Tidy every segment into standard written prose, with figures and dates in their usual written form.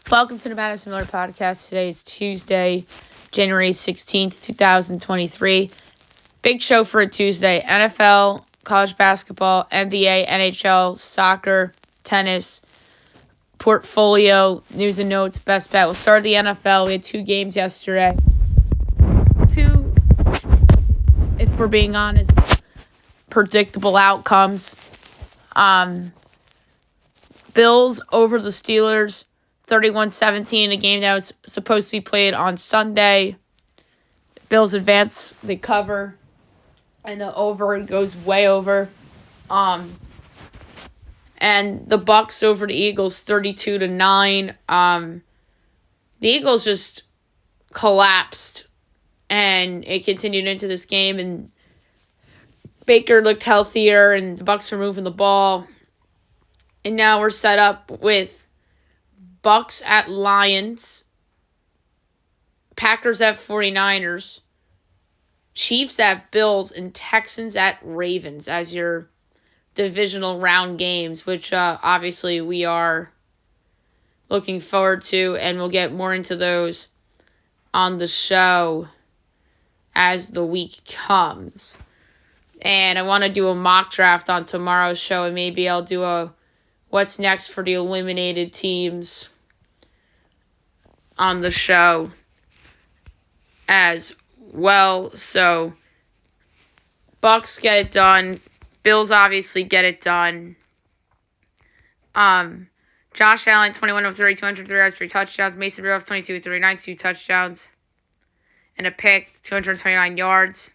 Welcome to the Madison Miller Podcast. Today is Tuesday, January 16th, 2023. Big show for a Tuesday. NFL, college basketball, NBA, NHL, soccer, tennis, portfolio, news and notes, best bet. We'll start the NFL. We had two games yesterday. Two, if we're being honest, predictable outcomes. Bills over the Steelers. 31-17, a game that was supposed to be played on Sunday. Bills advance, they cover, and the over goes way over. And the Bucks over the Eagles, 32-9. The Eagles just collapsed, and it continued into this game, and Baker looked healthier, and the Bucks were moving the ball. And now we're set up with Bucks at Lions, Packers at 49ers, Chiefs at Bills, and Texans at Ravens as your divisional round games, which obviously we are looking forward to, and we'll get more into those on the show as the week comes. And I want to do a mock draft on tomorrow's show, and maybe I'll do a what's next for the eliminated teams on the show as well. So, Bucks get it done. Bills obviously get it done. Josh Allen, 21 of 30, 203 yards, 3 touchdowns. Mason Rudolph, 22 of 39, 2 touchdowns. And a pick, 229 yards.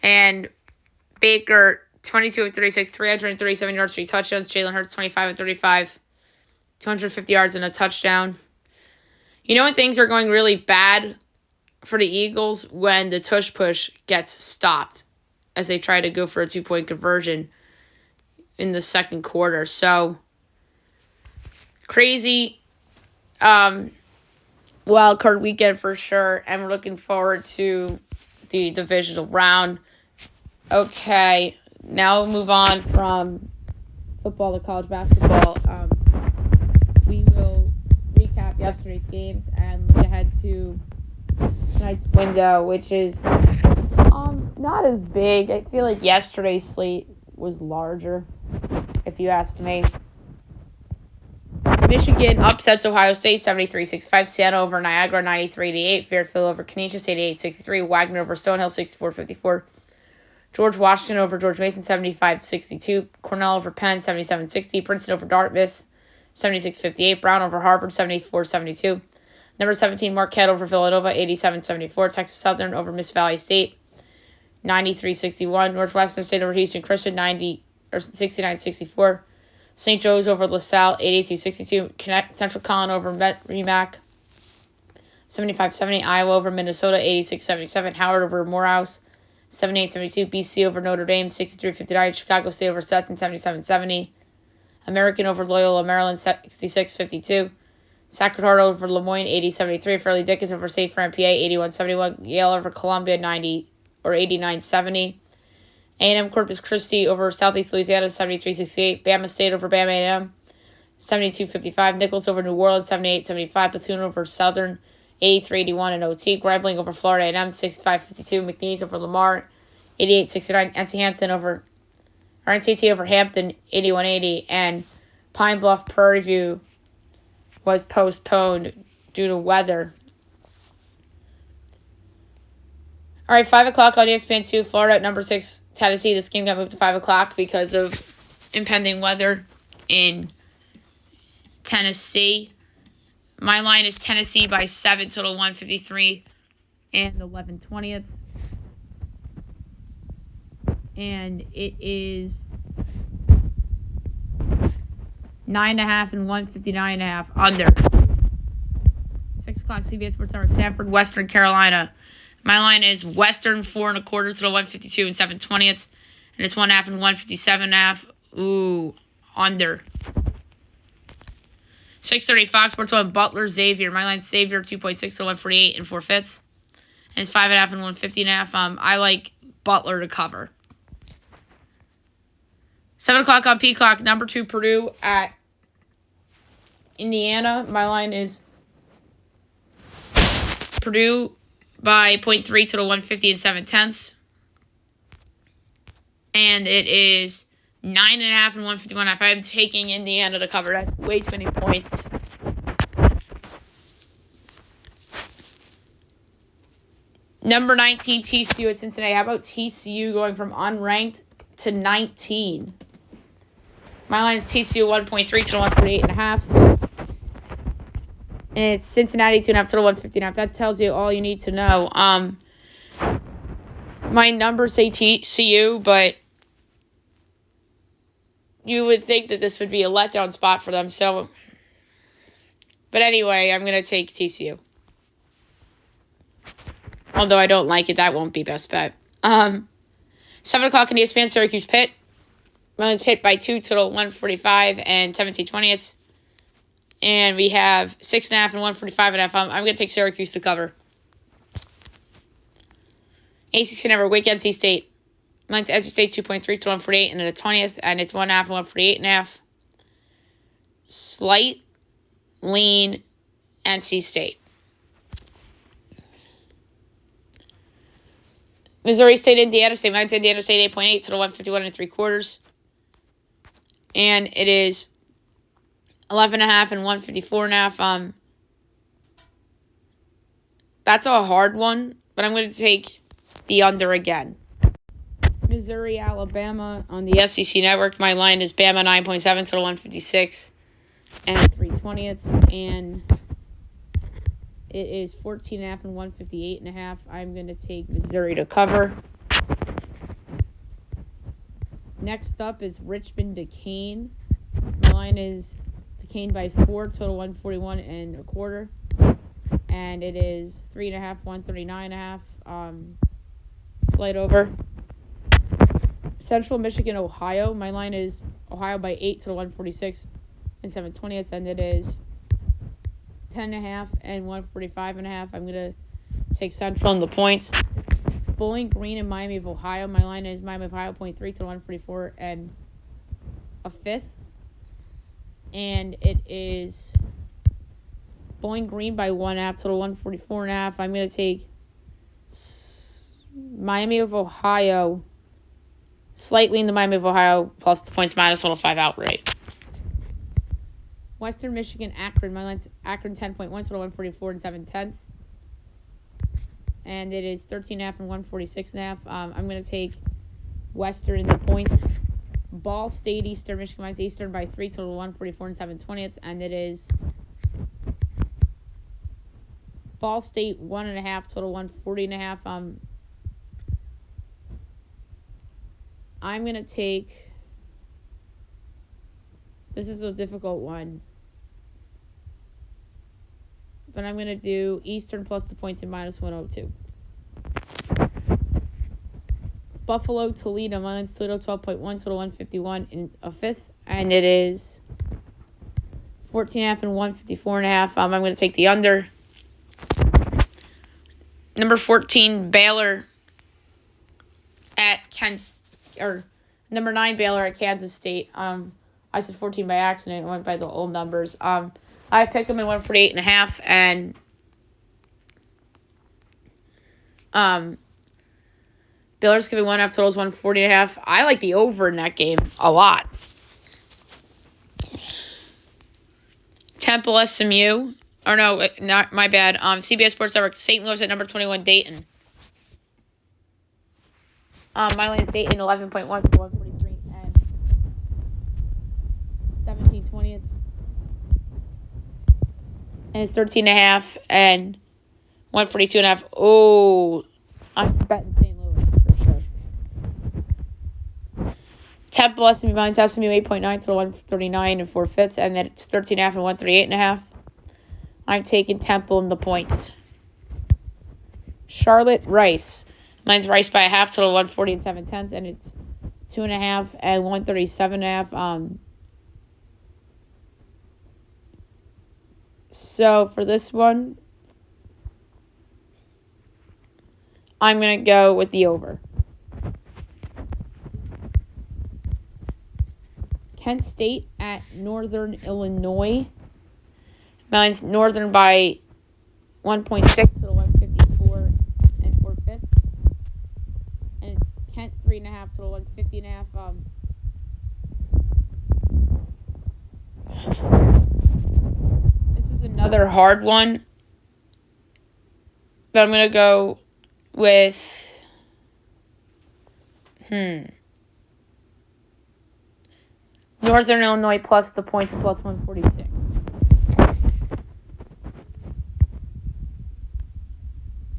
And Baker, 22 of 36, 337 yards, 3 touchdowns. Jalen Hurts, 25 of 35, 250 yards and a touchdown. You know when things are going really bad for the Eagles? When the tush push gets stopped as they try to go for a 2-point conversion in the second quarter. So, crazy wild card weekend for sure. And we're looking forward to the divisional round. Okay, now we'll move on from football to college basketball. We will recap yesterday's games and look ahead to tonight's window, which is not as big. I feel like yesterday's slate was larger, if you asked me. Michigan upsets Ohio State 73-65. Siena over Niagara 93-88. Fairfield over Canisius 88-63. Wagner over Stonehill 64-54. George Washington over George Mason 75-62. Cornell over Penn 77-60. Princeton over Dartmouth 76-58. Brown over Harvard 74-72. Number 17 Marquette over Villanova 87-74. Texas Southern over Miss Valley State 93-61. Northwestern State over Houston Christian 69-64. St. Joe's over LaSalle 82-62. Central Collin over Remack 75-70. Iowa over Minnesota 86-77. Howard over Morehouse 78-72. BC over Notre Dame 63-59. Chicago State over Stetson 77-70. American over Loyola Maryland 66-52. Sacred Heart over Le Moyne 80-73. Fairleigh Dickinson over St. Fran PA 81-71. Yale over Columbia 89-70. A&M Corpus Christi over Southeast Louisiana 73-68. Bama State over Bama A&M 72-55. Nichols over New Orleans 78-75. Bethune over Southern 83-81 in OT. Grambling over Florida A&M 65-52. McNeese over Lamar 88-69. NCT over Hampton 81-80. And Pine Bluff Prairie View was postponed due to weather. All right, 5 o'clock on ESPN2, Florida at number 6, Tennessee. This game got moved to 5 o'clock because of impending weather in Tennessee. My line is Tennessee by 7, total 153 and 11/20. And it is 9.5 and 159.5 under. 6 o'clock, CBS Sports Network, Stanford, Western Carolina. My line is Western 4 1/4 to the 152 and 7/20, and it's 1.5 and 157.5. Ooh, under. 6:30 Fox Sports 1 Butler Xavier. My line Xavier 2.6 to 148 and 4/5, and it's 5.5 and 150.5. I like Butler to cover. 7 o'clock on Peacock. Number 2 Purdue at Indiana. My line is Purdue by 0.3 total 150 7/10. And it is 9.5 and 151.5. I'm taking Indiana to cover. That's way too many points. Number 19, TCU at Cincinnati. How about TCU going from unranked to 19? My line is TCU 1.3 to 148.5. And it's Cincinnati 2.5 to 159. That tells you all you need to know. My numbers say TCU, but you would think that this would be a letdown spot for them. So, but anyway, I'm going to take TCU. Although I don't like it, that won't be best bet. 7 o'clock in ESPN, Syracuse Pitt. Maryland's Pitt by 2, total 145 and 17/20. And we have 6.5 and 145.5. I'm going to take Syracuse to cover. ACC Network, Wake NC State. Mine's NC State 2.3 to 148 and at a 20th, and it's 1.5 and 148.5. Slight, lean, NC State. Missouri State, Indiana State. Mine's Indiana State 8.8 to 151 and 3/4. And it is 11.5 and 154.5. That's a hard one, but I'm going to take the under again. Missouri, Alabama on the SEC Network. My line is Bama 9.7 to 156 and 3/20. And it is 14.5 and 158.5. I'm going to take Missouri to cover. Next up is Richmond, Duquesne. My line is Duquesne by 4, total 141 and a quarter. And it is 3.5, 139.5. Slight over. Central Michigan, Ohio. My line is Ohio by 8, total 146 and 7/20. And it is 10.5 and 145.5. I'm going to take Central on the points. Bowling Green and Miami of Ohio. My line is Miami of Ohio 0.3 to 144 and a fifth. And it is Bowling Green by 1.5 total 144.5. I'm going to take Miami of Ohio slightly in the Miami of Ohio plus the points minus 105 outright. Western Michigan, Akron. My line's Akron 10.1 total 144 and 7/10. And it is 13.5 and 146.5. I'm going to take Western in the points. Ball State, Eastern Michigan. Mine's Eastern by 3 total 144 and 7/20. And it is Ball State 1.5 total 140.5. I'm going to take. This is a difficult one. But I'm going to do Eastern plus the points and minus 102. Buffalo, Toledo. Mine's Toledo 12.1, total 151 in a fifth. And it is 14.5 and 154.5. I'm going to take the under. Number 14, Baylor at number 9, Baylor at Kansas State. I said 14 by accident. I went by the old numbers. I picked them in 148.5, and Baylor's giving 1.5 totals 140.5. I like the over in that game a lot. Temple, SMU. Or no, not my bad. CBS Sports Network, St. Louis at number 21, Dayton. My line is Dayton 11.1 to 143 and 17/20. And it's 13.5 and 142.5. Oh, I'm betting St. Louis for sure. Temple, SMU, mine's SMU 8.9 to 139 and 4/5, and then it's 13.5 and 138.5. I'm taking Temple in the points. Charlotte, Rice. Mine's Rice by a half, total 140 and 7/10, and it's 2.5 and 137.5. So for this one, I'm going to go with the over. Kent State at Northern Illinois. Lions Northern by 1.6 to the 154 and 4/5. And it's Kent 3.5 to the 150.5. This is another hard one, but I'm gonna go with Northern Illinois plus the points of plus 146.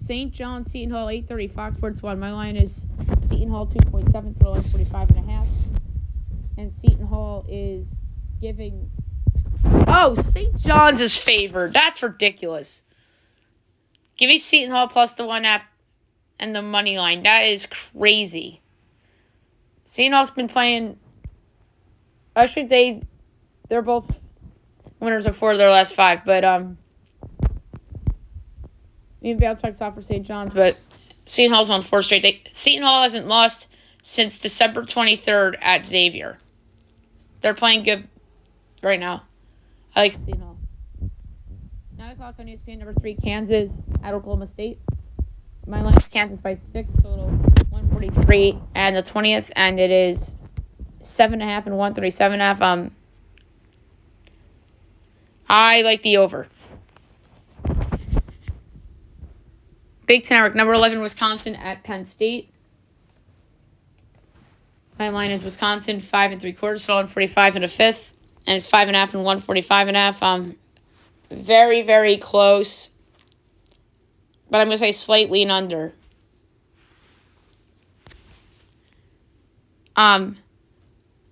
St. John, Seton Hall, 8:30, Fox Sports 1. My line is Seton Hall 2.7 to the 145.5. And Seton Hall is giving... Oh, St. John's is favored. That's ridiculous. Give me Seton Hall plus the 1.5 and the money line. That is crazy. Seton Hall's been playing... Actually, they're both winners of 4 of their last 5, but maybe bounce back top for St. John's, but Seton Hall's won 4 straight. Seton Hall hasn't lost since December 23rd at Xavier. They're playing good right now. I like Seton Hall. 9 o'clock on ESPN, number 3, Kansas at Oklahoma State. My line is Kansas by 6, total 143 and the 20th, and it is 7.5 and 137.5. I like the over. Big Ten Network, number 11, Wisconsin at Penn State. My line is Wisconsin 5 3/4, so 145 and a 1/5, and it's 5.5 and 145.5. Very, very close, but I'm gonna say slightly and under.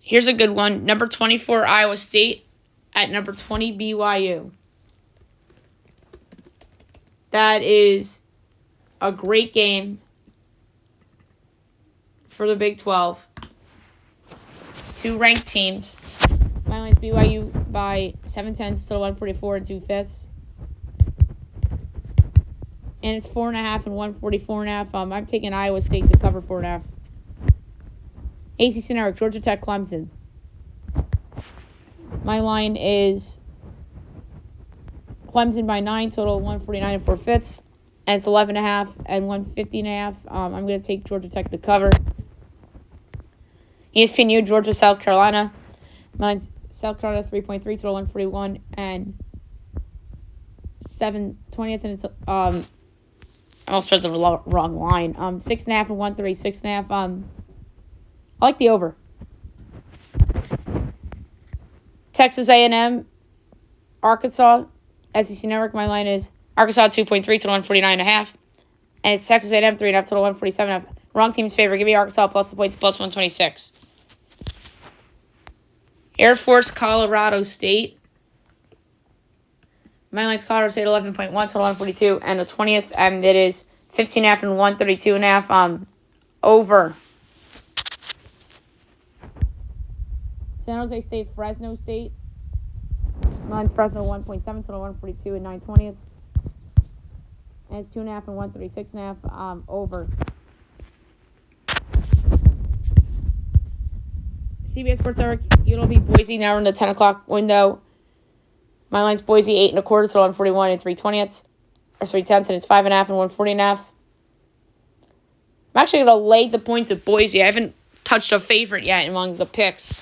Here's a good one. Number 24, Iowa State at number 20, BYU. That is a great game for the Big 12. 2 ranked teams. My line's BYU by 7/10 to 144 and 2/5. And it's 4.5 and 144.5. I'm taking Iowa State to cover 4.5. ACC Network, Georgia Tech, Clemson. My line is Clemson by 9, total 149 and 4/5. And it's 11.5 and 150.5. I'm going to take Georgia Tech to cover. ESPNU, Georgia, South Carolina. Mine's South Carolina 3.3, total 141 and 7/20. And it's I almost read the wrong line. 6.5 and 136.5. I like the over. Texas A&M, Arkansas, SEC Network. My line is Arkansas 2.3 to 149.5. And it's Texas A&M 3.5 to 147.5. Wrong team's favor. Give me Arkansas plus the points plus 126. Air Force, Colorado State. My line's Colorado State 11.1 to 142 and the 20th. And it is 15.5 and 132.5. Over. San Jose State, Fresno State. Mine's Fresno 1.7 to 142 and 9/20. And it's 2.5 and 136.5. Over. CBS Sports Network, UNLV Boise now in the 10 o'clock window. My line's Boise 8.25 to 141 and 3/20. Or 3/10, and it's 5.5 and 140.5. I'm actually going to lay the points of Boise. I haven't touched a favorite yet among the picks.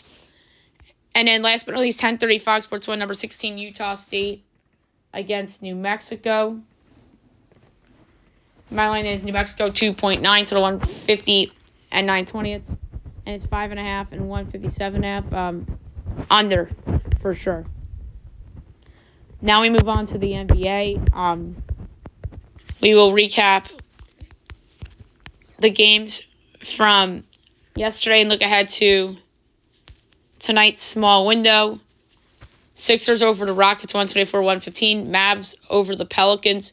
And then last but not least, 10:30 Fox Sports 1, number 16, Utah State against New Mexico. My line is New Mexico 2.9 to the 150 and 9/20. And it's 5.5 and 157.5. Under, for sure. Now we move on to the NBA. We will recap the games from yesterday and look ahead to tonight's small window. Sixers over the Rockets 124-115. Mavs over the Pelicans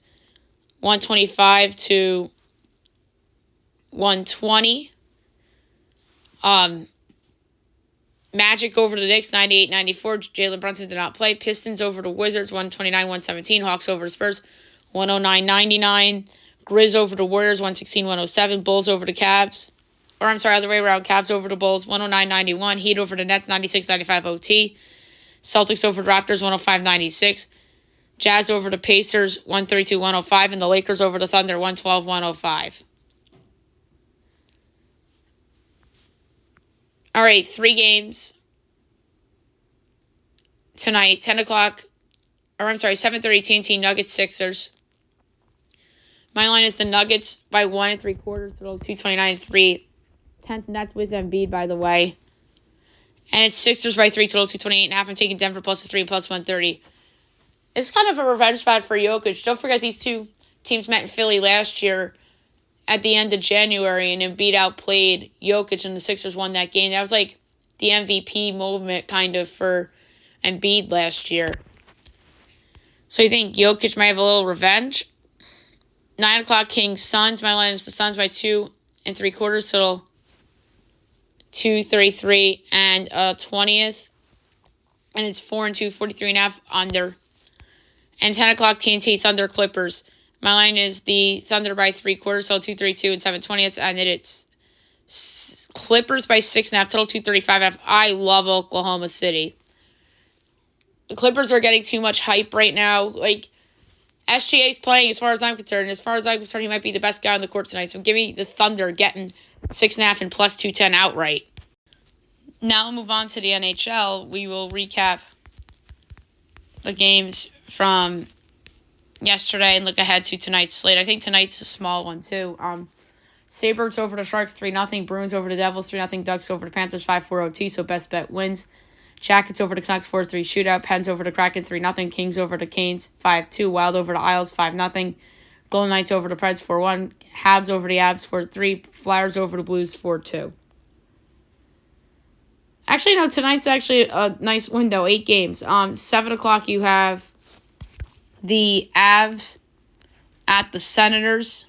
125 to 120. Magic over the Knicks 98-94. Jalen Brunson did not play. Pistons over the Wizards 129-117. Hawks over the Spurs 109-99. Grizz over the Warriors 116-107. Bulls over the Cavs. Or I'm sorry, other way around. Cavs over the Bulls 109-91. Heat over the Nets 96-95 OT. Celtics over the Raptors 105-96. Jazz over the Pacers, 132-105. And the Lakers over the Thunder, 112-105. All right, 3 games tonight. 7:30 TNT Nuggets Sixers. My line is the Nuggets by 1 3/4, total 229 3/10, and that's with Embiid, by the way. And it's Sixers by 3, total 228.5. I'm taking Denver plus 3 plus 130. It's kind of a revenge spot for Jokic. Don't forget these two teams met in Philly last year at the end of January, and Embiid outplayed Jokic, and the Sixers won that game. That was like the MVP movement kind of for Embiid last year. So you think Jokic might have a little revenge? 9 o'clock Kings Suns. My line is the Suns by 2 3/4, total 233 and 20th. And it's 4-2, 43.5 under. And 10 o'clock TNT Thunder Clippers. My line is the Thunder by 3/4, so 232 and 7/20. And it's Clippers by 6.5, total 235.5. I love Oklahoma City. The Clippers are getting too much hype right now. Like, SGA's playing as far as I'm concerned. As far as I'm concerned, he might be the best guy on the court tonight. So give me the Thunder getting 6.5 and plus 210 outright. Now we'll move on to the NHL. We will recap the games from yesterday and look ahead to tonight's slate. I think tonight's a small one, too. Sabres over the Sharks, 3-0. Bruins over the Devils, 3-0. Ducks over the Panthers, 5-4 OT, so best bet wins. Jackets over the Canucks, 4-3 shootout. Pens over the Kraken, 3-0. Kings over the Canes, 5-2. Wild over the Isles, 5-0. Golden Knights over the Preds, 4-1. Habs over the Abs, 4-3. Flyers over the Blues, 4-2. Actually, no, tonight's actually a nice window, 8 games. 7 o'clock you have the Avs at the Senators.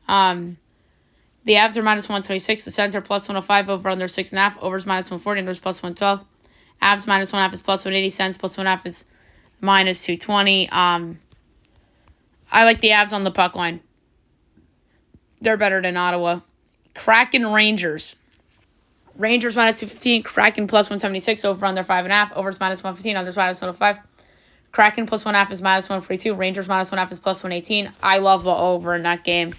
The Avs are minus 126. The Sens are plus 105. Over under 6.5. Overs minus 140. Unders plus 112. Avs minus 1.5 is plus 180. Sens plus 1.5 is minus 220. I like the Avs on the puck line. They're better than Ottawa. Kraken Rangers. Rangers minus 215. Kraken plus 176. Over under 5.5. Overs minus 115. Unders minus 105. Kraken plus 1.5 is minus 142. Rangers minus 1.5 is plus 118. I love the over in that game.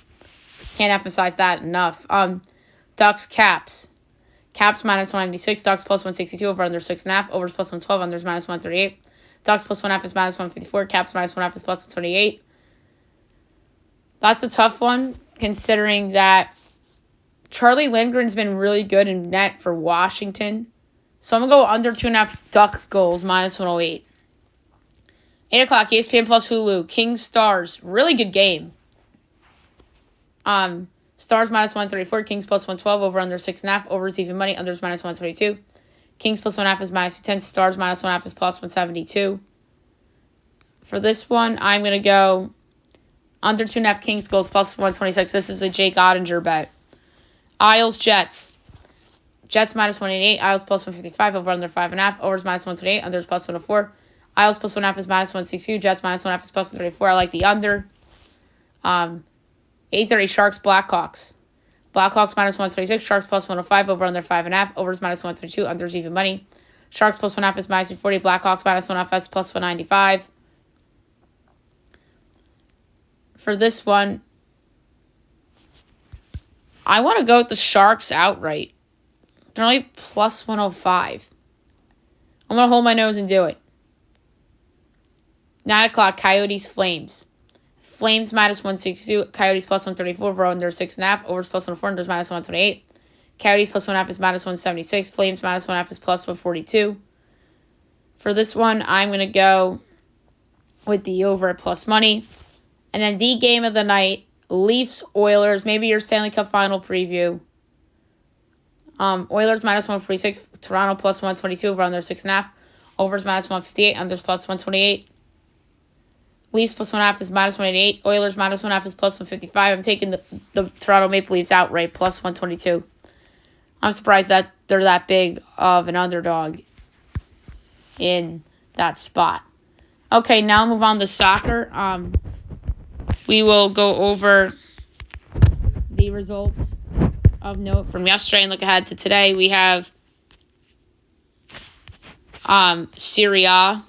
Can't emphasize that enough. Ducks, Caps. Caps minus 196. Ducks plus 162. Over under 6.5. Overs plus 112. Unders minus 138. Ducks plus 1.5 is minus 154. Caps minus 1.5 is plus 128. That's a tough one, considering that Charlie Lindgren's been really good in net for Washington. So I'm going to go under 2.5 Duck goals, minus 108. 8 o'clock, ESPN plus Hulu. Kings, Stars. Really good game. Stars minus 134. Kings plus 112. Over under 6.5. Overs even money. Unders minus 122. Kings plus 1.5 is minus 210. Stars minus 1.5 is plus 172. For this one, I'm going to go under 2.5 Kings goals plus 126. This is a Jake Ottinger bet. Isles, Jets. Jets minus 188. Isles plus 155. Over under 5.5. Overs minus 128. Unders plus 104. Isles plus 1.5 is minus 162. Jets minus 1.5 is plus 134. I like the under. 8:30 Sharks, Blackhawks. Blackhawks minus 126. Sharks plus 105. Over under 5.5. Overs minus 122. Unders even money. Sharks plus 1.5 is minus 240. Blackhawks minus 1.5 is plus 195. For this one, I want to go with the Sharks outright. They're only plus 105. I'm going to hold my nose and do it. 9 o'clock, Coyotes, Flames. Flames minus 162. Coyotes plus 134. Over under 6.5. Overs plus 104. Unders minus 128. Coyotes plus 1.5 is minus 176. Flames minus 1.5 is plus 142. For this one, I'm going to go with the over at plus money. And then the game of the night, Leafs, Oilers. Maybe your Stanley Cup final preview. Oilers minus 146. Toronto plus 122. Over under 6.5. Overs minus 158. Unders plus 128. Leafs plus 1.5 is minus 188. Oilers minus 1.5 is plus 155. I'm taking the Toronto Maple Leafs outright, plus 122. I'm surprised that they're that big of an underdog in that spot. Okay, now move on to soccer. We will go over the results of note from yesterday and look ahead to today. We have Serie A.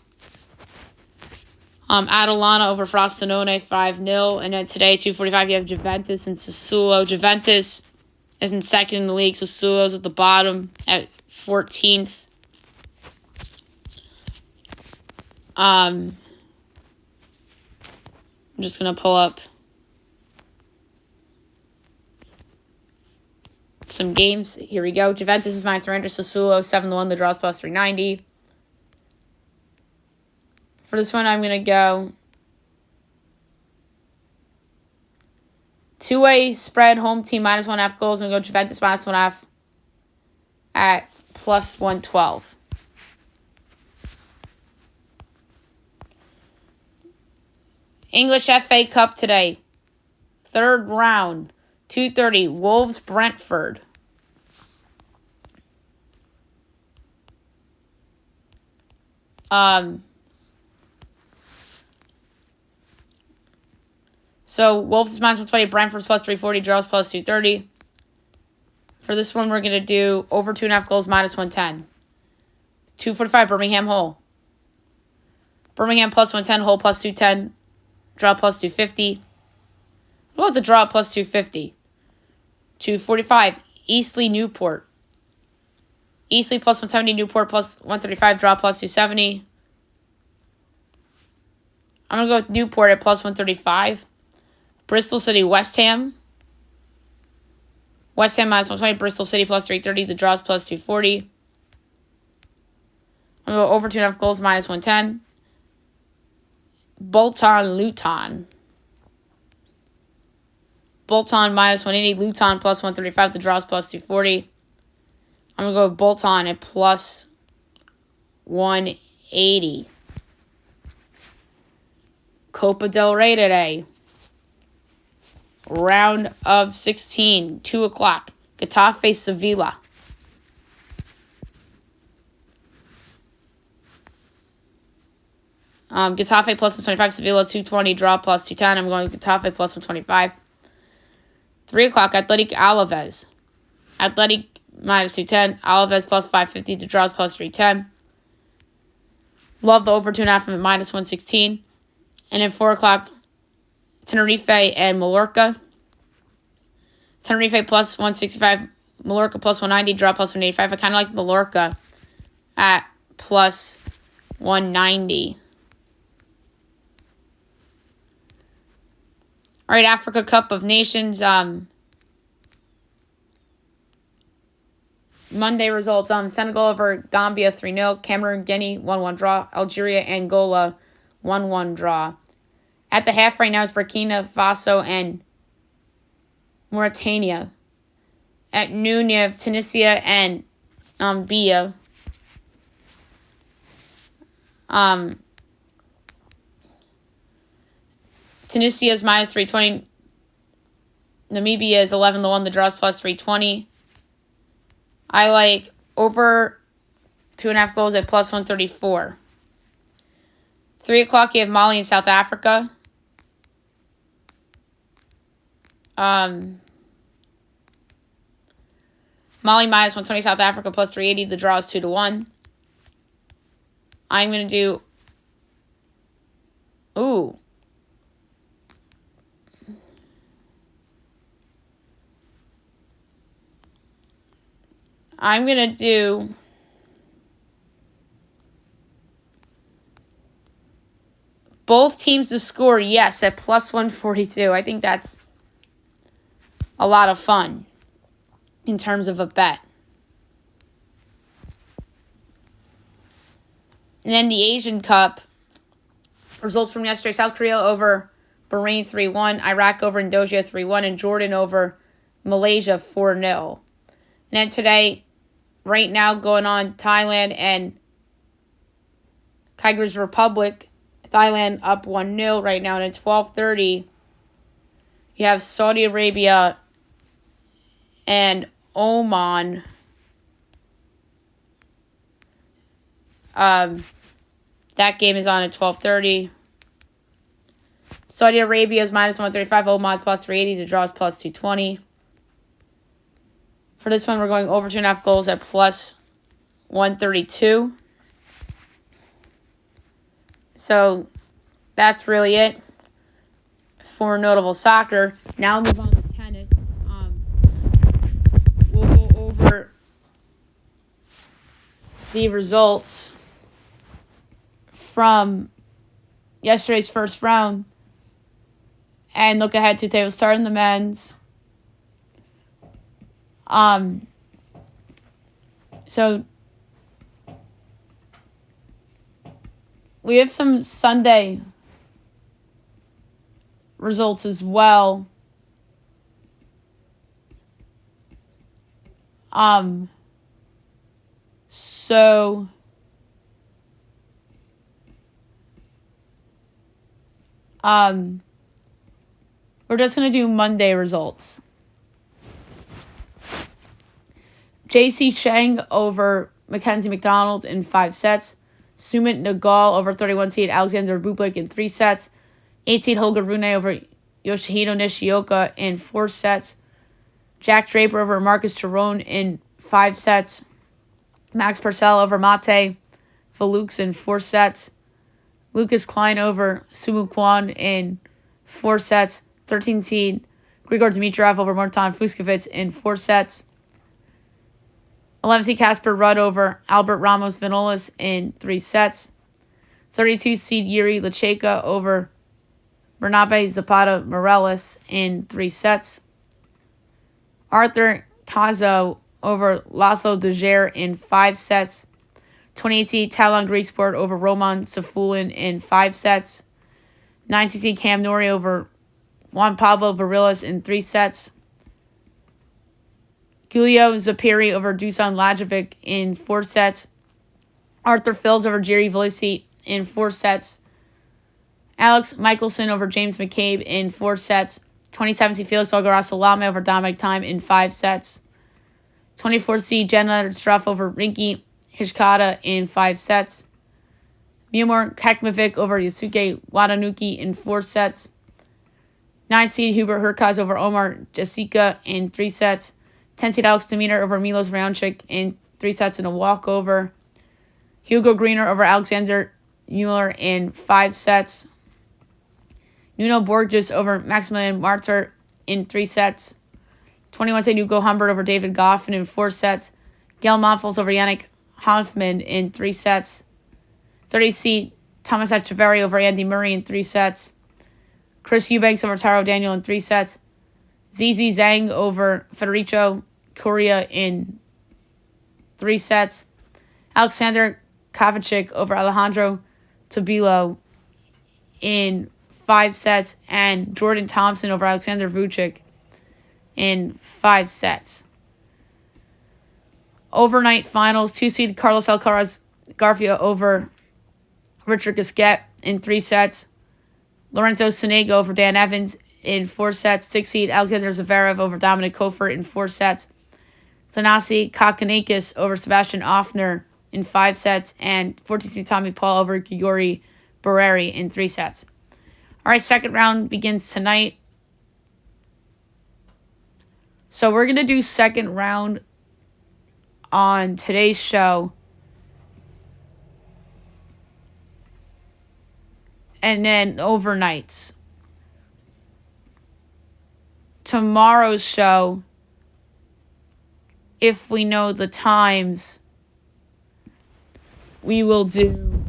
Atalanta over Frosinone 5-0. And then today, 2:45, you have Juventus and Sassuolo. Juventus is in second in the league. Sassuolo's at the bottom at 14th. I'm just going to pull up some games. Here we go. Juventus is minus 300. Sassuolo 7-1. The draw's plus 390. For this one, I'm going to go two-way spread, home team minus 1.5 goals. I'm going to go Juventus minus 1.5 at plus 112. English FA Cup today. Third round. 2:30. Wolves Brentford. So Wolves is minus 120, Brentford's plus 340, draws plus 230. For this one, we're going to do over 2.5 goals minus 110. 245, Birmingham Hull. Birmingham plus 110, Hull plus 210, draw plus 250. What about the draw plus 250? 245, Eastleigh Newport. Eastleigh plus 170, Newport plus 135, draw plus 270. I'm going to go with Newport at plus 135. Bristol City, West Ham. West Ham minus 120, Bristol City plus 330, the draws plus 240. I'm going to go over 2.5 goals minus 110. Bolton, Luton. Bolton minus 180, Luton plus 135, the draws plus 240. I'm going to go with Bolton at plus 180. Copa del Rey today. Round of 16, 2 o'clock. Getafe, Sevilla. Getafe plus 125, Sevilla 220, draw plus 210. I'm going Getafe plus 125. 3 o'clock, Athletic Alaves. Athletic minus 210, Alaves plus 550, the draws plus 310. Love the over 2.5 at minus 116. And then 4 o'clock, Tenerife and Mallorca. Tenerife plus 165, Mallorca plus 190, draw plus 185. I kind of like Mallorca at plus 190. All right, Africa Cup of Nations. Monday results. Senegal over Gambia 3-0. Cameroon, Guinea 1-1 draw. Algeria, Angola 1-1 draw. At the half right now is Burkina Faso and Mauritania. At noon you have Tunisia and Bia. Tunisia is minus 320. Namibia is 11-1. The draws plus 320. I like over 2.5 goals at plus 134. 3 o'clock, you have Mali and South Africa. Mali minus 120, South Africa plus 380. The draw is 2-1. I'm going to do... Ooh. I'm going to do... Both teams to score, yes, at plus 142. I think that's a lot of fun in terms of a bet. And then the Asian Cup. Results from yesterday. South Korea over Bahrain 3-1. Iraq over Indonesia 3-1. And Jordan over Malaysia 4-0. And then today, right now going on, Thailand and Kyrgyz Republic. Thailand up 1-0 right now. And at 12:30, you have Saudi Arabia and Oman. That game is on at 12:30. Saudi Arabia is minus 135. Oman's plus 380. The draw is plus 220. For this one, we're going over 2.5 goals at plus 132. So, that's really it for notable soccer. Now we'll move on to tennis. We'll go over the results from yesterday's first round and look ahead to today. We'll start in the men's. So we have some Sunday results as well. So we're just going to do Monday results. J.C. Cheng over Mackenzie McDonald in 5 sets. Sumit Nagal over 31 seed Alexander Bublik in 3 sets. 8 seed Holger Rune over Yoshihito Nishioka in 4 sets. Jack Draper over Marcus Giron in 5 sets. Max Purcell over Mate Velux in 4 sets. Lucas Klein over Sumu Kwan in 4 sets. 13 seed Grigor Dimitrov over Martin Fuskevitz in 4 sets. 11 seed Casper Rudd over Albert Ramos Vinolas in 3 sets. 32 seed Yuri Lecheka over Bernabe Zapata Morales in 3 sets. Arthur Cazo over Laszlo Dejer in 5 sets. 28 seed Talon Grigsport over Roman Safulin in 5 sets. 19 seed Cam Nori over Juan Pablo Varillas in 3 sets. Giulio Zapiri over Dusan Lajovic in 4 sets. Arthur Phils over Jerry Velisi in 4 sets. Alex Michelson over James McCabe in 4 sets. 27 seed Felix Algaraz-Salame over Dominic Thiem in 5 sets. 24 seed Jen Leonard Struff over Rinky Hishkata in 5 sets. Miomir Kekmavik over Yasuke Watanuki in 4 sets. 9 seed Hubert Hurkacz over Omar Jessica in 3 sets. 10 seed Alex Demeter over Milos Raonic in 3 sets and a walkover. Hugo Greener over Alexander Mueller in 5 sets. Nuno Borges over Maximilian Martyr in 3 sets. 21 seed Hugo Humbert over David Goffin in 4 sets. Gail Monfils over Yannick Hanfman in 3 sets. 30 seed Thomas Echeverry over Andy Murray in 3 sets. Chris Eubanks over Taro Daniel in 3 sets. ZZ Zhang over Federico Coria in 3 sets. Alexander Kovacic over Alejandro Tabilo in 5 sets. And Jordan Thompson over Alexander Vucic in 5 sets. Overnight finals, 2 seed Carlos Alcaraz Garcia over Richard Gasquet in 3 sets. Lorenzo Sonego over Dan Evans in 4 sets. 6 seed Alexander Zverev over Dominic Kofor in 4 sets. Thanasi Kakanakis over Sebastian Offner in 5 sets. And 14 seed Tommy Paul over Grigori Barreri in 3 sets. All right, second round begins tonight. So we're going to do second round on today's show. And then overnights. Tomorrow's show, if we know the times, we will do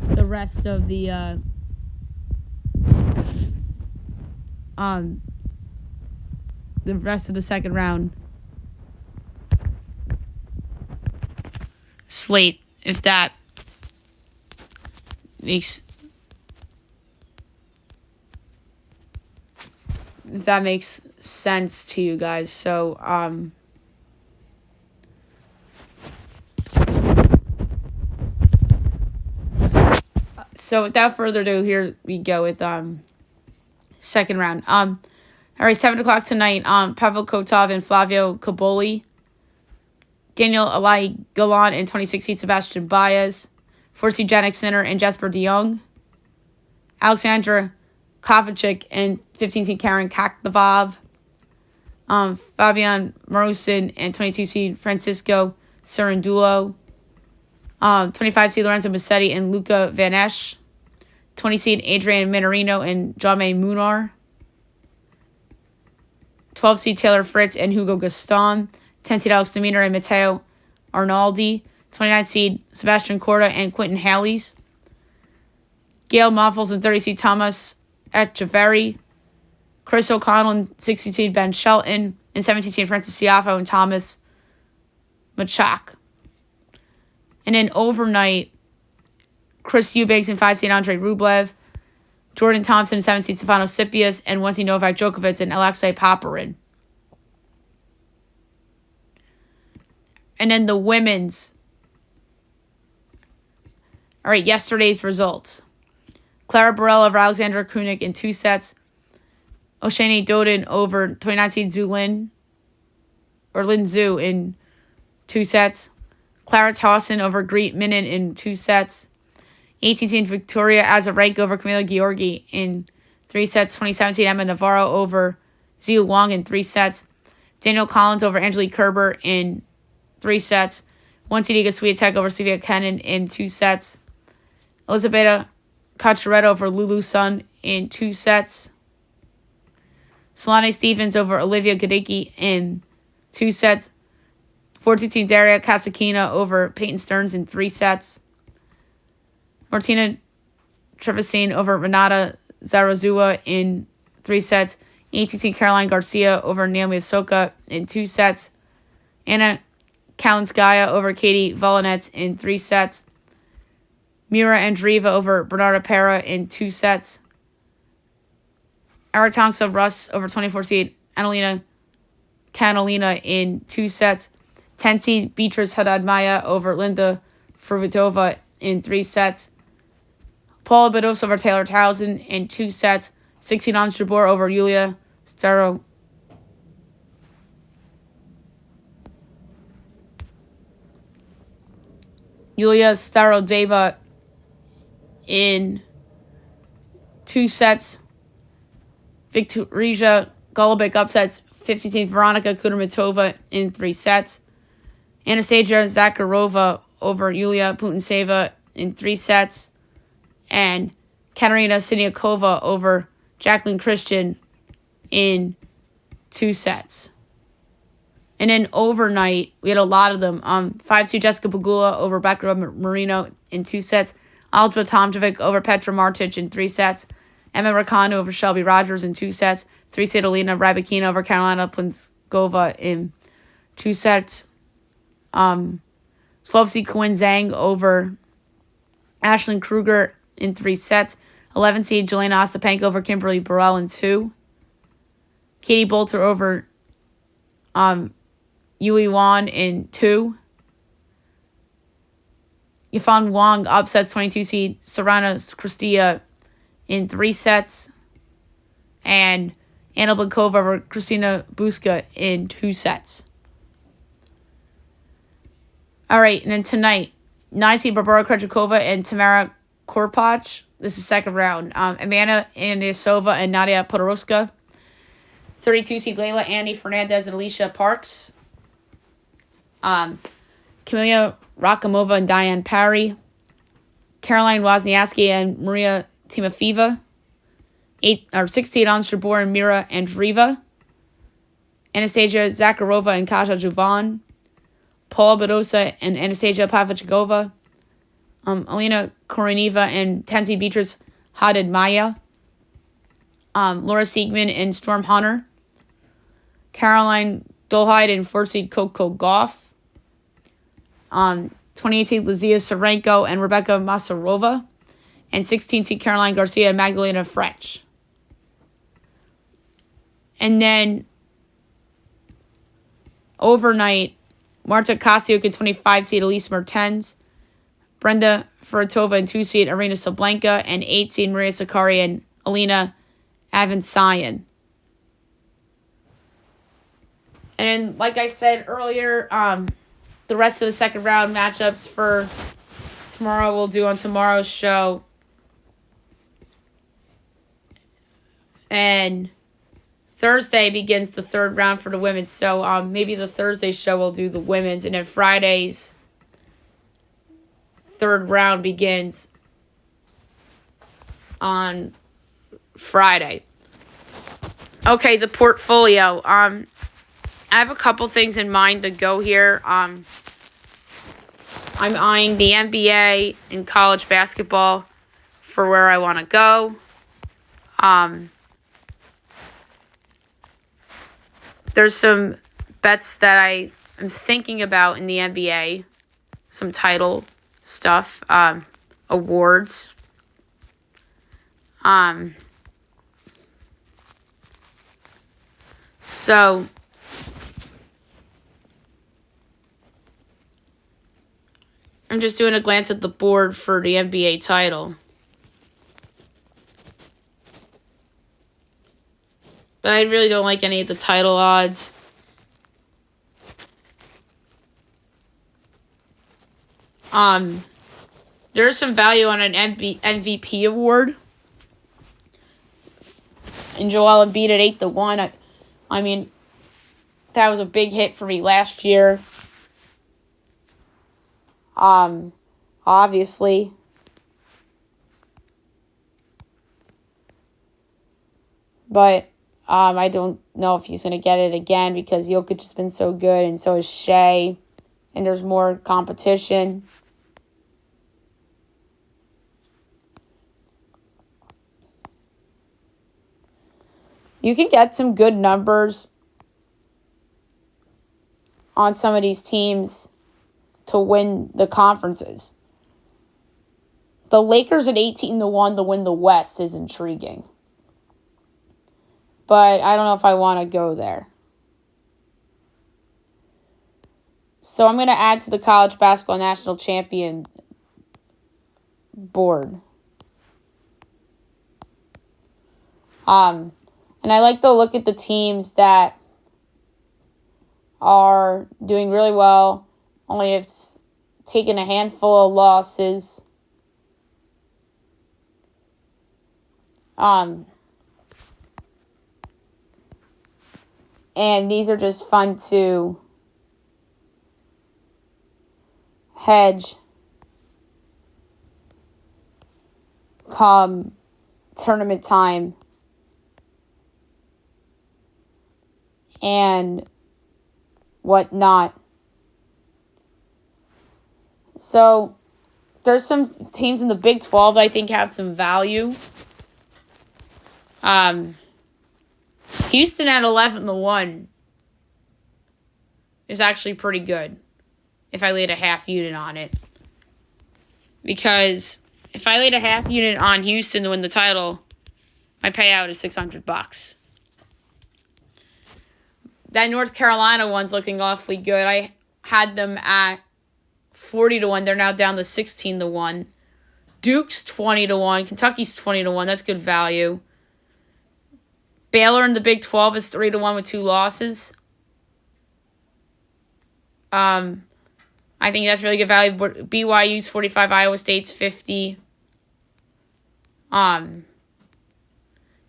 the rest of the second round slate, if that makes sense to you guys. So without further ado, here we go with second round. All right, 7 o'clock tonight. Pavel Kotov and Flavio Caboli. Daniel Alai Galan and 26 seed Sebastian Baez. 4 seed Jannik Sinner and Jesper de Jong. Alexandra Kovacic and 15 seed Karen Kakdavov. Fabian Marusin and 22 seed Francisco Cerundulo. 25 seed Lorenzo Musetti and Luca Van Esch. 20 seed Adrian Minorino and Jaume Munar. 12 seed Taylor Fritz and Hugo Gaston. 10 seed Alex Demeter and Matteo Arnaldi. 29 seed Sebastian Corda and Quentin Halleys. Gail Moffels and 30 seed Thomas Echeverry. Chris O'Connell and 16 seed Ben Shelton. And 17 seed Francis Siafo and Thomas Machak. And then overnight, Chris Eubanks and 5 seed Andrei Rublev. Jordan Thompson and 7 seed Stefanos Tsitsipas. And 1 seed Novak Djokovic and Alexei Paparin. And then the women's. All right, yesterday's results. Clara Burrell over Alexandra Krunic in 2 sets. Oshane Doden over 29 seed Lin Zhu in 2 sets. Clara Tauson over Greet Minin in 2 sets. 18 seed Victoria Azarenka over Camila Giorgi in 3 sets. 27 seed Emma Navarro over Ziyu Wang in 3 sets. Daniel Collins over Angelique Kerber in 3 sets. 1 seed Iga Swiatek over Sylvia Kenin in 2 sets. Elizabeth Cacciaretto over Lulu Sun in 2 sets. Solane Stephens over Olivia Gadicki in 2 sets. 14 Daria Kasatkina over Peyton Stearns in 3 sets. Martina Trevisan over Renata Zarazua in 3 sets. 18 Caroline Garcia over Naomi Osaka in 2 sets. Anna Kalinskaya over Katie Volanets in 3 sets. Mira Andreeva over Bernarda Pera in 2 sets. Aratonksov Russ over 24 seed Annalena Kanalina in 2 sets. 10 seed Beatrice Haddad Maya over Linda Fruhvirtova in 3 sets. Paula Badosa over Taylor Townsend in 2 sets. 16 Ons Jabeur over Yulia Starodeva in 2 sets. Viktorija Golubic upsets 15th Veronika Kudermetova in 3 sets. Anastasia Zakharova over Yulia Putintseva in 3 sets. And Katerina Siniakova over Jacqueline Christian in 2 sets. And then overnight, we had a lot of them. 5-2 Jessica Pegula over Becca Marino in 2 sets. Alba Tomčević over Petra Martic in 3 sets. Emma Raducanu over Shelby Rogers in 2 sets. 3 seed Alina Rybakina over Carolina Pliskova in 2 sets. 12 seed Quinn Zhang over Ashlyn Kruger in 3 sets. 11 seed Jelena Ostapenko over Kimberly Burrell in 2. Katie Bolter over Yui Wan in 2. Yifan Wang upsets 22 seed Sorana Cristia in 3 sets. And Anna Blinkova over Kristina Buska in 2 sets. All right, and then tonight, 19 Barbara Krejcikova and Tamara Korpach. This is second round. Amanda Anisova and Nadia Podoroska. 32 seed Leila Annie Fernandez and Alicia Parks. Camilla Rakimova and Diane Parry. Caroline Wozniacki and Maria Timofeeva. 16 Ons Jabeur and Mira Andreeva. Anastasia Zakharova and Kasia Juvan. Paula Badosa and Anastasia Pavlyuchova. Alina Koroneva and Tensi Beatrice Haddad Maya. Laura Siegman and Storm Hunter. Caroline Dolhide and 4 seed Coco Gauff. 28 seed Lizia Sarenko and Rebecca Masarova. And 16 seed Caroline Garcia and Magdalena Frech. And then overnight, Marta Kasiuk and 25 seed Elise Mertens. Brenda Furtova and 2 seed Arena Sablenka. And 8 seed Maria Sakkari and Alina Avansayan. And like I said earlier, the rest of the second round matchups for tomorrow we'll do on tomorrow's show. And Thursday begins the third round for the women. So maybe the Thursday show will do the women's. And then Fridays, third round begins on Friday. Okay, the portfolio. I have a couple things in mind to go here. I'm eyeing the NBA and college basketball for where I want to go. There's some bets that I am thinking about in the NBA. Some title stuff, awards. So I'm just doing a glance at the board for the NBA title. But I really don't like any of the title odds. There's some value on an MVP award. And Joel Embiid at 8-1. I mean, that was a big hit for me last year. Obviously. But I don't know if he's going to get it again because Jokic has been so good and so is Shea. And there's more competition. You can get some good numbers on some of these teams to win the conferences. The Lakers at 18-1 to win the West is intriguing. But I don't know if I want to go there. So I'm going to add to the college basketball national champion board. And I like to look at the teams that are doing really well, only have taken a handful of losses. And these are just fun to hedge come tournament time. And whatnot. So, there's some teams in the Big 12 that I think have some value. Houston at 11-1 is actually pretty good if I laid a half unit on it. Because if I laid a half unit on Houston to win the title, my payout is $600. That North Carolina one's looking awfully good. I had them at 40-1. They're now down to 16-1. Duke's 20-1. Kentucky's 20-1. That's good value. Baylor in the Big 12 is 3-1 with 2 losses. I think that's really good value. BYU's 45. Iowa State's 50.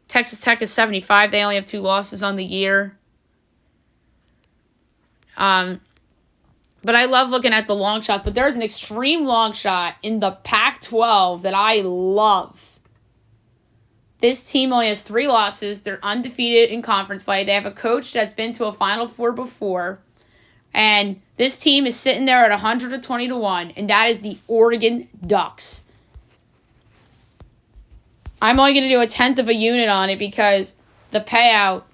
Texas Tech is 75. They only have 2 losses on the year. But I love looking at the long shots. But there's an extreme long shot in the Pac-12 that I love. This team only has 3 losses. They're undefeated in conference play. They have a coach that's been to a Final Four before. And this team is sitting there at 120-1. And that is the Oregon Ducks. I'm only going to do a tenth of a unit on it because the payout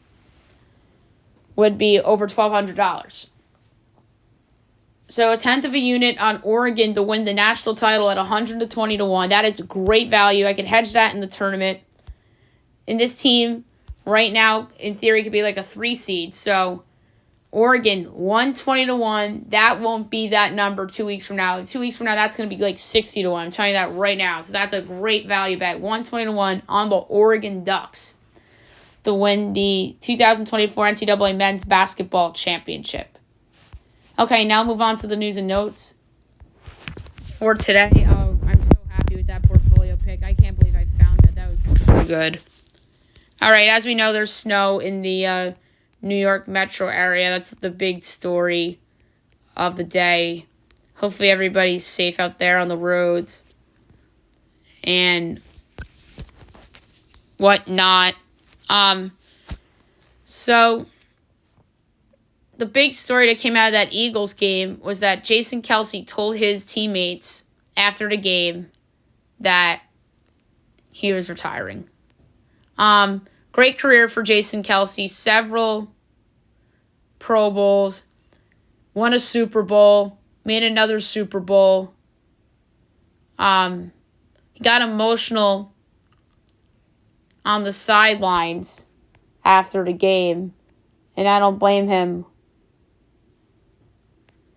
would be over $1,200. So a tenth of a unit on Oregon to win the national title at 120-1. That is great value. I could hedge that in the tournament. And this team right now, in theory, could be like a 3 seed. So Oregon, 120-1. That won't be that number 2 weeks from now. 2 weeks from now, that's going to be like 60-1. I'm telling you that right now. So that's a great value bet. 120-1 on the Oregon Ducks to win the 2024 NCAA Men's Basketball Championship. Okay, now move on to the news and notes for today. Oh, I'm so happy with that portfolio pick. I can't believe I found it. That was so good. All right, as we know, there's snow in the New York metro area. That's the big story of the day. hopefully everybody's safe out there on the roads and whatnot. So the big story that came out of that Eagles game was that Jason Kelce told his teammates after the game that he was retiring. Great career for Jason Kelce. Several Pro Bowls. Won a Super Bowl. Made another Super Bowl. He got emotional on the sidelines after the game. And I don't blame him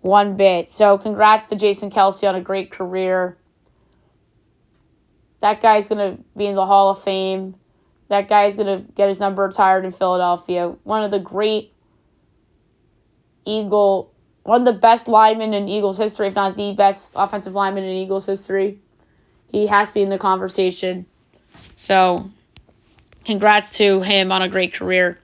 one bit. So congrats to Jason Kelce on a great career. That guy's going to be in the Hall of Fame. That guy's going to get his number retired in Philadelphia. One of the best linemen in Eagles history, if not the best offensive lineman in Eagles history. He has to be in the conversation. So, congrats to him on a great career.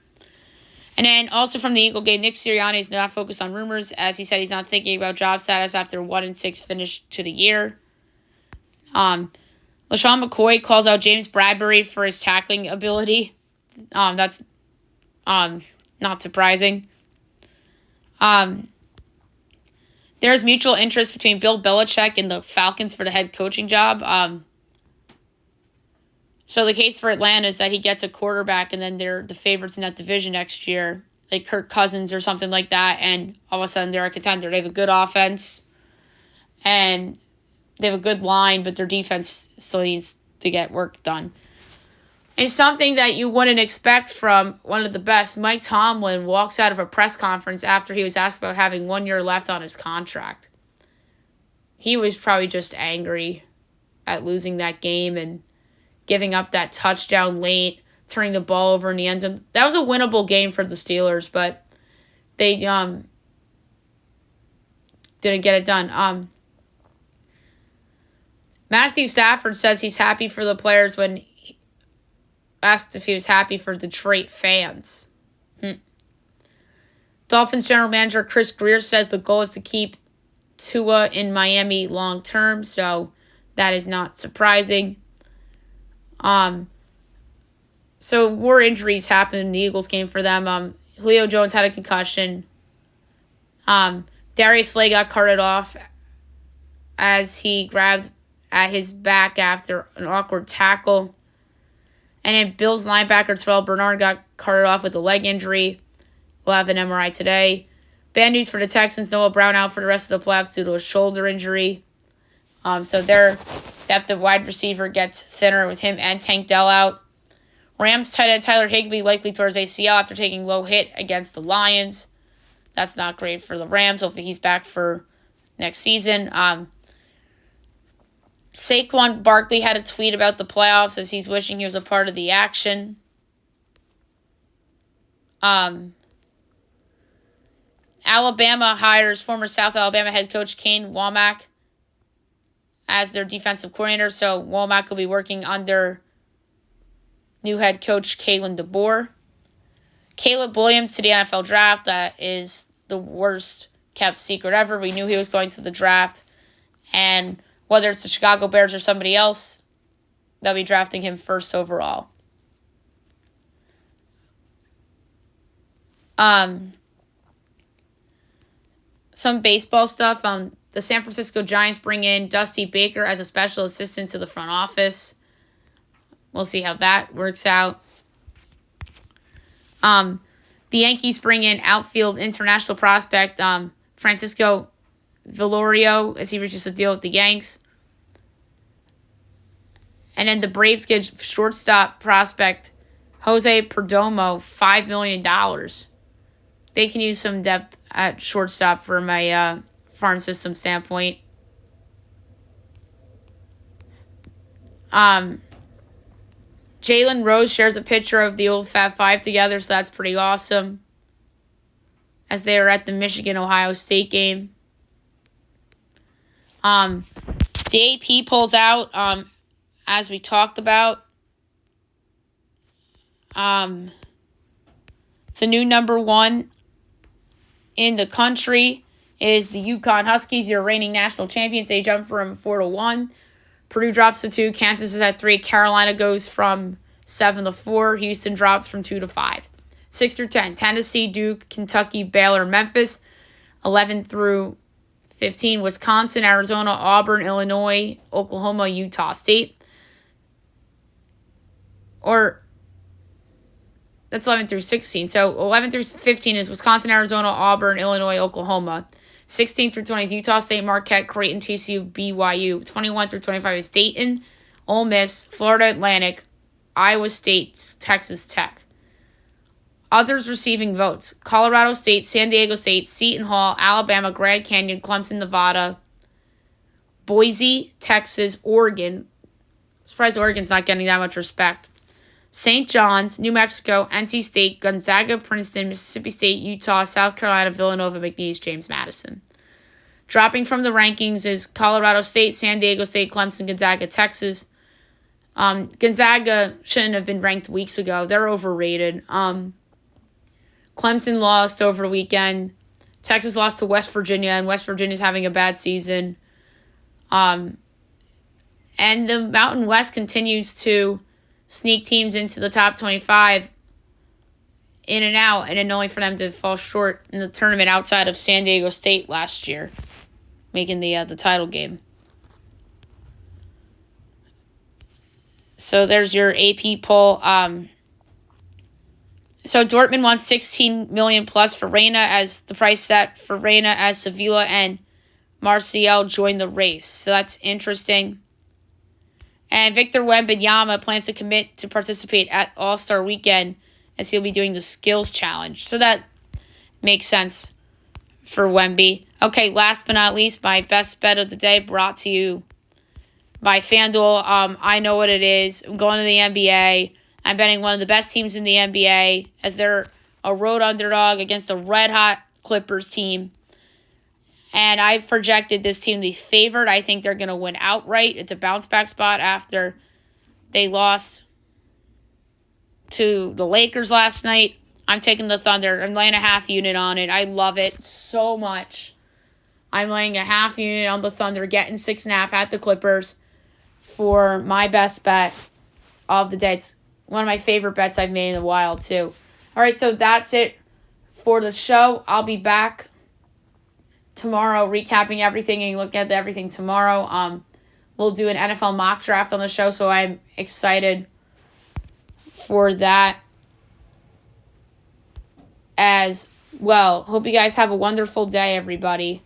And then also from the Eagle game, Nick Sirianni is not focused on rumors. As he said, he's not thinking about job status after 1-6 finish to the year. LaShawn McCoy calls out James Bradbury for his tackling ability. That's not surprising. There's mutual interest between Bill Belichick and the Falcons for the head coaching job. So the case for Atlanta is that he gets a quarterback and then they're the favorites in that division next year, like Kirk Cousins or something like that, and all of a sudden they're a contender. They have a good offense and they have a good line, but their defense still needs to get work done. And something that you wouldn't expect from one of the best, Mike Tomlin walks out of a press conference after he was asked about having 1 year left on his contract. He was probably just angry at losing that game and giving up that touchdown late, turning the ball over in the end zone. That was a winnable game for the Steelers, but they didn't get it done. Matthew Stafford says he's happy for the players when asked if he was happy for Detroit fans. Dolphins general manager Chris Greer says the goal is to keep Tua in Miami long term, so that is not surprising. So more injuries happened in the Eagles game for them. Julio Jones had a concussion. Darius Slay got carted off as he grabbed at his back after an awkward tackle. And then Bills linebacker Terrell Bernard got carted off with a leg injury. We'll have an MRI today. Bad news for the Texans. Noah Brown out for the rest of the playoffs due to a shoulder injury. So their depth of wide receiver gets thinner with him and Tank Dell out. Rams tight end Tyler Higbee likely towards ACL after taking low hit against the Lions. That's not great for the Rams. Hopefully he's back for next season. Saquon Barkley had a tweet about the playoffs as he's wishing he was a part of the action. Alabama hires former South Alabama head coach Kane Womack as their defensive coordinator. So Womack will be working under new head coach Kalen DeBoer. Caleb Williams to the NFL draft. That is the worst kept secret ever. We knew he was going to the draft. And whether it's the Chicago Bears or somebody else, they'll be drafting him first overall. Some baseball stuff. The San Francisco Giants bring in Dusty Baker as a special assistant to the front office. We'll see how that works out. The Yankees bring in outfield international prospect Francisco Velorio as he reaches a deal with the Yanks. And then the Braves get shortstop prospect Jose Perdomo $5 million. They can use some depth at shortstop for my farm system standpoint. Jalen Rose shares a picture of the old Fab Five together, so that's pretty awesome. As they are at the Michigan-Ohio State game. The AP pulls out, as we talked about. The new number one in the country is the Yukon Huskies, your reigning national champions. They jump from 4-1. Purdue drops to 2. Kansas is at 3. Carolina goes from 7-4. Houston drops from 2-5. 6 through 10. Tennessee, Duke, Kentucky, Baylor, Memphis. 11 through 15. Wisconsin, Arizona, Auburn, Illinois, Oklahoma, Utah State. Or that's 11 through 16. So 11 through 15 is Wisconsin, Arizona, Auburn, Illinois, Oklahoma. 16 through 20 is Utah State, Marquette, Creighton, TCU, BYU. 21 through 25 is Dayton, Ole Miss, Florida Atlantic, Iowa State, Texas Tech. Others receiving votes: Colorado State, San Diego State, Seton Hall, Alabama, Grand Canyon, Clemson, Nevada, Boise, Texas, Oregon. Surprised Oregon's not getting that much respect. St. John's, New Mexico, NC State, Gonzaga, Princeton, Mississippi State, Utah, South Carolina, Villanova, McNeese, James Madison. Dropping from the rankings is Colorado State, San Diego State, Clemson, Gonzaga, Texas. Gonzaga shouldn't have been ranked weeks ago. They're overrated. Clemson lost over the weekend. Texas lost to West Virginia, and West Virginia's having a bad season. And the Mountain West continues to sneak teams into the top 25 in and out, and then only for them to fall short in the tournament outside of San Diego State last year, making the title game. So there's your AP poll. So Dortmund wants $16 million plus for Reina as the price set for Reina as Sevilla and Martial join the race. So that's interesting. And Victor Wembanyama plans to commit to participate at All-Star Weekend as he'll be doing the Skills Challenge. So that makes sense for Wemby. Okay, last but not least, my best bet of the day brought to you by FanDuel. I know what it is. I'm going to the NBA. I'm betting one of the best teams in the NBA as they're a road underdog against a red-hot Clippers team. And I've projected this team to be favored. I think they're going to win outright. It's a bounce-back spot after they lost to the Lakers last night. I'm taking the Thunder. I'm laying a half unit on it. I love it so much. I'm laying a half unit on the Thunder, getting 6.5 at the Clippers for my best bet of the day. It's one of my favorite bets I've made in a while, too. All right, so that's it for the show. I'll be back tomorrow recapping everything and look at everything tomorrow. We'll do an NFL mock draft on the show, so I'm excited for that as well. Hope you guys have a wonderful day, everybody.